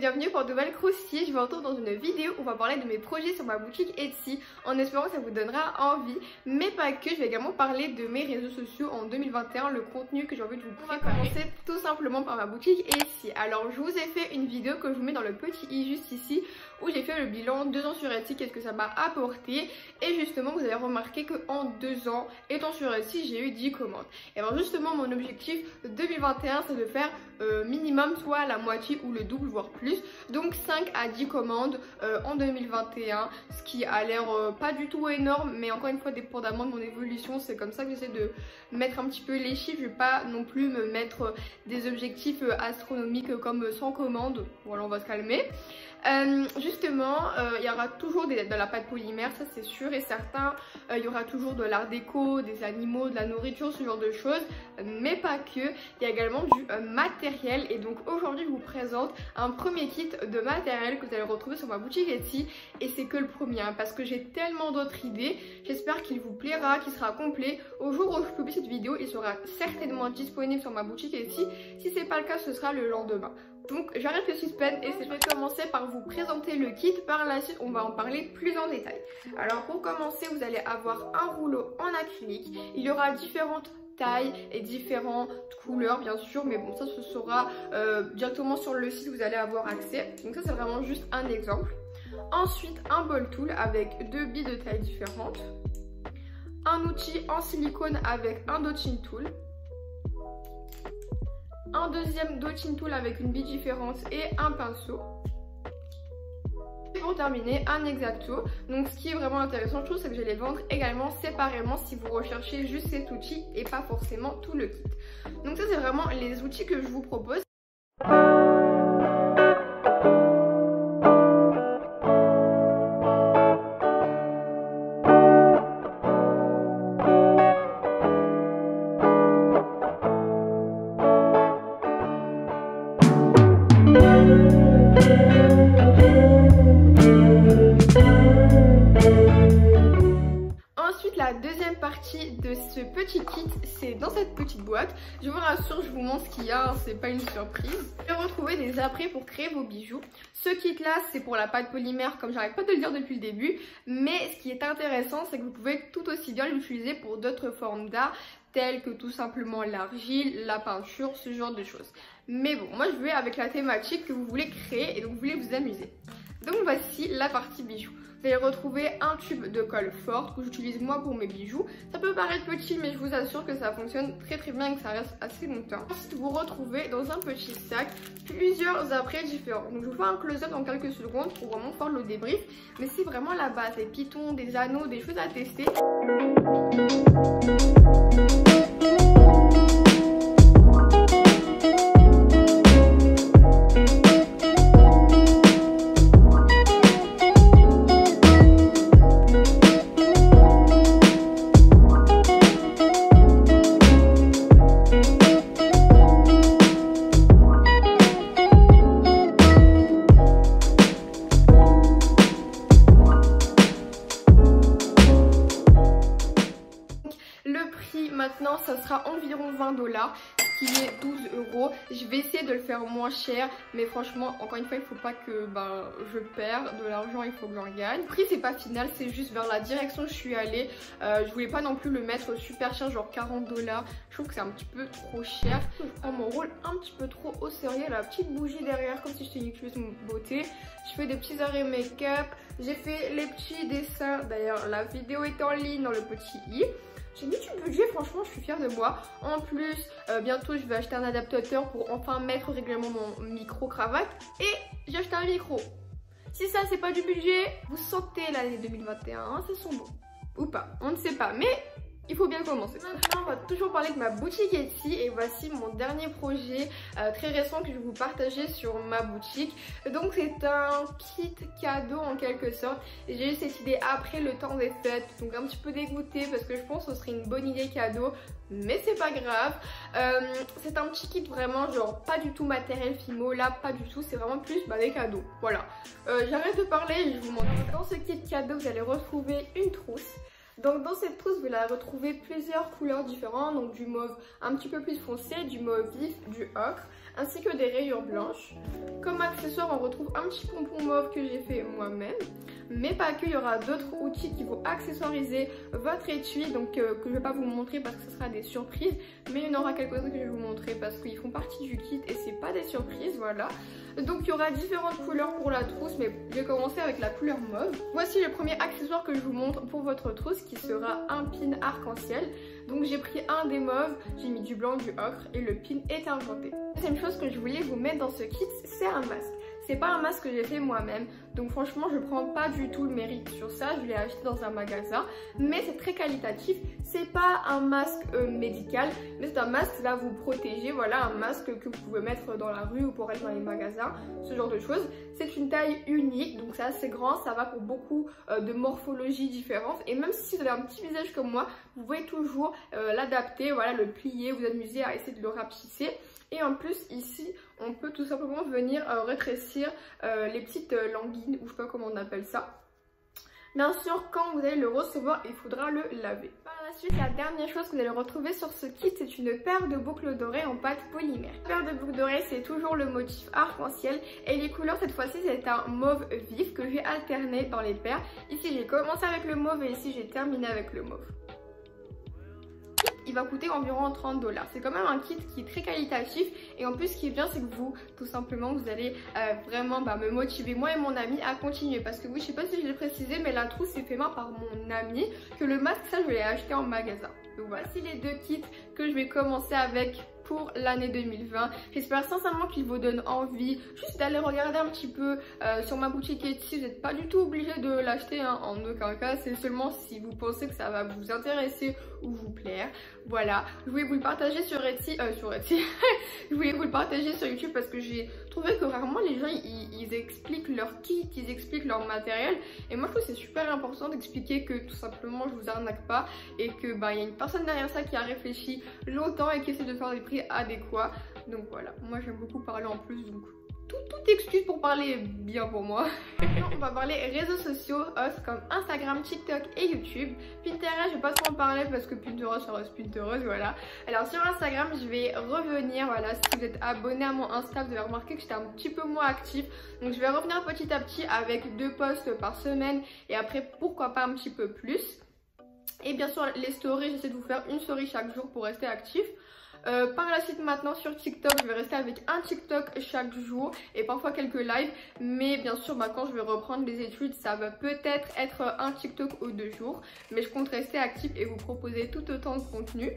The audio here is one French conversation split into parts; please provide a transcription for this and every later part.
bienvenue pour de nouvelles croustilles. Je vous retrouve dans une vidéo où on va parler de mes projets sur ma boutique Etsy en espérant que ça vous donnera envie, mais pas que. Je vais également parler de mes réseaux sociaux en 2021, le contenu que j'ai envie de vous préparer. On va commencer tout simplement par ma boutique Etsy. Alors je vous ai fait une vidéo que je vous mets dans le petit i juste ici où j'ai fait le bilan 2 ans sur Etsy, qu'est-ce que ça m'a apporté. Et justement vous avez remarqué qu'en 2 ans étant sur Etsy j'ai eu 10 commandes. Et alors justement mon objectif 2021 c'est de faire minimum soit la moitié ou le double voire plus, donc 5 à 10 commandes en 2021, ce qui a l'air pas du tout énorme, mais encore une fois dépendamment de mon évolution, c'est comme ça que j'essaie de mettre un petit peu les chiffres. Je vais pas non plus me mettre des objectifs astronomiques comme 100 commandes, voilà, on va se calmer. Justement il y aura toujours de la pâte polymère, ça c'est sûr et certain. Il y aura toujours de l'art déco, des animaux, de la nourriture, ce genre de choses, mais pas que. Il y a également du matériel, et donc aujourd'hui je vous présente un premier kit de matériel que vous allez retrouver sur ma boutique Etsy, et c'est que le premier hein, parce que j'ai tellement d'autres idées. J'espère qu'il vous plaira, qu'il sera complet. Au jour où je publie cette vidéo il sera certainement disponible sur ma boutique Etsy. Si c'est pas le cas ce sera le lendemain. Donc j'arrête le suspense et je vais commencer par vous présenter le kit. Par la suite on va en parler plus en détail. Alors pour commencer vous allez avoir un rouleau en acrylique. Il y aura différentes tailles et différentes couleurs bien sûr, mais bon ça ce sera directement sur le site, vous allez avoir accès. Donc ça c'est vraiment juste un exemple. Ensuite un ball tool avec 2 billes de taille différentes. Un outil en silicone avec un dotting tool. Un deuxième dotting tool avec une bille différente et un pinceau. Et pour terminer, un X-Acto. Donc ce qui est vraiment intéressant, je trouve, c'est que je vais les vendre également séparément si vous recherchez juste cet outil et pas forcément tout le kit. Donc ça c'est vraiment les outils que je vous propose. La deuxième partie de ce petit kit, c'est dans cette petite boîte. Je vous rassure, je vous montre ce qu'il y a, c'est pas une surprise. J'ai retrouvé des apprêts pour créer vos bijoux. Ce kit là, c'est pour la pâte polymère, comme j'arrête pas de le dire depuis le début. Mais ce qui est intéressant, c'est que vous pouvez tout aussi bien l'utiliser pour d'autres formes d'art, telles que tout simplement l'argile, la peinture, ce genre de choses. Mais bon, moi je vais avec la thématique que vous voulez créer et donc vous voulez vous amuser. Donc voici la partie bijoux. Vous allez retrouver un tube de colle forte que j'utilise moi pour mes bijoux. Ça peut paraître petit mais je vous assure que ça fonctionne très bien et que ça reste assez longtemps. Ensuite vous retrouvez dans un petit sac plusieurs apprêts différents. Donc je vous fais un close-up dans quelques secondes pour vraiment faire le débrief. Mais c'est vraiment la base, des pitons, des anneaux, des choses à tester. Maintenant ça sera environ 20 $, ce qui est 12 €. Je vais essayer de le faire moins cher, mais franchement encore une fois il faut pas que je perds de l'argent, il faut que j'en gagne. Le prix c'est pas final, c'est juste vers la direction où je suis allée. Je voulais pas non plus le mettre super cher, genre 40 $. Je trouve que c'est un petit peu trop cher. Je prends mon rôle un petit peu trop au sérieux. La petite bougie derrière comme si j'étais une youtubeuse beauté. Je fais des petits arrêts make-up. J'ai fait les petits dessins, d'ailleurs la vidéo est en ligne dans le petit i. J'ai mis du budget, franchement je suis fière de moi. En plus bientôt je vais acheter un adaptateur pour enfin mettre régulièrement mon micro cravate. Et j'ai acheté un micro. Si ça c'est pas du budget, vous sentez l'année 2021, hein, c'est son bon. Ou pas, on ne sait pas, mais il faut bien commencer. Maintenant, on va toujours parler de ma boutique Etsy et voici mon dernier projet très récent que je vais vous partager sur ma boutique. Donc c'est un kit cadeau en quelque sorte. J'ai eu cette idée après le temps des fêtes, donc un petit peu dégoûtée parce que je pense que ce serait une bonne idée cadeau, mais c'est pas grave. C'est un petit kit vraiment genre pas du tout matériel Fimo, là pas du tout, c'est vraiment plus des cadeaux. Voilà, j'arrête de parler et je vous montre. Dans ce kit cadeau vous allez retrouver une trousse. Donc dans cette trousse, vous allez retrouver plusieurs couleurs différentes, donc du mauve un petit peu plus foncé, du mauve vif, du ocre, ainsi que des rayures blanches. Comme accessoire, on retrouve un petit pompon mauve que j'ai fait moi-même, mais pas que, il y aura d'autres outils qui vont accessoiriser votre étui, donc que je ne vais pas vous montrer parce que ce sera des surprises, mais il y en aura quelques-uns que je vais vous montrer parce qu'ils font partie du kit et c'est pas des surprises, voilà. Donc il y aura différentes couleurs pour la trousse, mais je vais commencer avec la couleur mauve. Voici le premier accessoire que je vous montre pour votre trousse qui sera un pin arc-en-ciel. Donc j'ai pris un des mauves, j'ai mis du blanc, du ocre et le pin est argenté. La deuxième chose que je voulais vous mettre dans ce kit, c'est un masque. C'est pas un masque que j'ai fait moi-même, donc franchement je prends pas du tout le mérite sur ça, je l'ai acheté dans un magasin, mais c'est très qualitatif. C'est pas un masque médical, mais c'est un masque qui va vous protéger, voilà, un masque que vous pouvez mettre dans la rue ou pour être dans les magasins, ce genre de choses. C'est une taille unique, donc c'est assez grand, ça va pour beaucoup de morphologies différentes, et même si vous avez un petit visage comme moi, vous pouvez toujours l'adapter, voilà, le plier, vous amuser à essayer de le rapetisser. Et en plus ici on peut tout simplement venir rétrécir les petites languines ou je sais pas comment on appelle ça. Bien sûr quand vous allez le recevoir il faudra le laver. Par la suite la dernière chose que vous allez retrouver sur ce kit c'est une paire de boucles dorées en pâte polymère. La paire de boucles dorées c'est toujours le motif arc-en-ciel et les couleurs cette fois-ci c'est un mauve vif que j'ai alterné dans les paires. Ici j'ai commencé avec le mauve et ici j'ai terminé avec le mauve. Il va coûter environ 30$. C'est quand même un kit qui est très qualitatif et en plus ce qui est bien c'est que vous, tout simplement, vous allez vraiment me motiver moi et mon ami à continuer parce que oui, je sais pas si je l'ai précisé mais la trousse est faite main par mon ami, que le masque ça je l'ai acheté en magasin. Donc voici les deux kits que je vais commencer avec pour l'année 2020. J'espère sincèrement qu'il vous donne envie juste d'aller regarder un petit peu sur ma boutique Etsy. Vous n'êtes pas du tout obligé de l'acheter hein, en aucun cas, c'est seulement si vous pensez que ça va vous intéresser ou vous plaire. Voilà, je voulais vous le partager sur Etsy, je voulais vous le partager sur YouTube parce que j'ai trouvé que rarement les gens ils expliquent leur kit, ils expliquent leur matériel et moi je trouve que c'est super important d'expliquer que tout simplement je vous arnaque pas et que il y a une personne derrière ça qui a réfléchi longtemps et qui essaie de faire des prix adéquats. Donc voilà, moi j'aime beaucoup parler en plus, donc toute excuse pour parler bien pour moi. Maintenant on va parler réseaux sociaux autres comme Instagram, TikTok et YouTube. Pinterest je vais pas trop en parler parce que Pinterest ça reste Pinterest, voilà. Alors sur Instagram je vais revenir, voilà, si vous êtes abonné à mon Insta vous avez remarqué que j'étais un petit peu moins active. Donc je vais revenir petit à petit avec 2 posts par semaine et après pourquoi pas un petit peu plus. Et bien sûr les stories, j'essaie de vous faire une story chaque jour pour rester actif. Par la suite maintenant sur TikTok je vais rester avec un TikTok chaque jour et parfois quelques lives, mais bien sûr quand je vais reprendre les études ça va peut-être être un TikTok ou 2 jours, mais je compte rester active et vous proposer tout autant de contenu.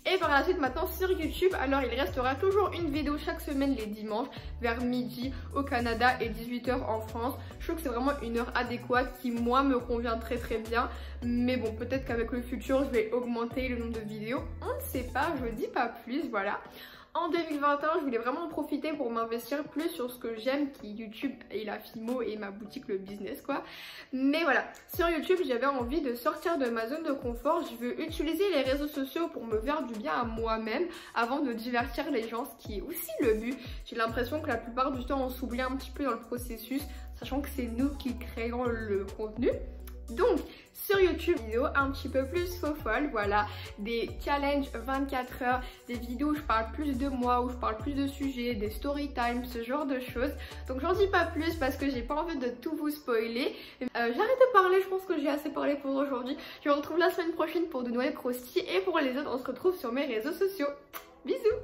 Et par la suite maintenant sur YouTube, alors il restera toujours une vidéo chaque semaine les dimanches vers midi au Canada et 18h en France. Je trouve que c'est vraiment une heure adéquate qui moi me convient très bien, mais bon peut-être qu'avec le futur je vais augmenter le nombre de vidéos, on ne sait pas, je dis pas plus, voilà. En 2021, je voulais vraiment profiter pour m'investir plus sur ce que j'aime, qui est YouTube et la Fimo et ma boutique, le business quoi. Mais voilà, sur YouTube, j'avais envie de sortir de ma zone de confort. Je veux utiliser les réseaux sociaux pour me faire du bien à moi-même avant de divertir les gens, ce qui est aussi le but. J'ai l'impression que la plupart du temps, on s'oublie un petit peu dans le processus, sachant que c'est nous qui créons le contenu. Donc sur YouTube, vidéos un petit peu plus folle, voilà, des challenges 24 heures, des vidéos où je parle plus de moi, où je parle plus de sujets, des story time, ce genre de choses. Donc j'en dis pas plus parce que j'ai pas envie de tout vous spoiler. J'arrête de parler, je pense que j'ai assez parlé pour aujourd'hui. Je vous retrouve la semaine prochaine pour de nouvelles croustilles et pour les autres on se retrouve sur mes réseaux sociaux. Bisous.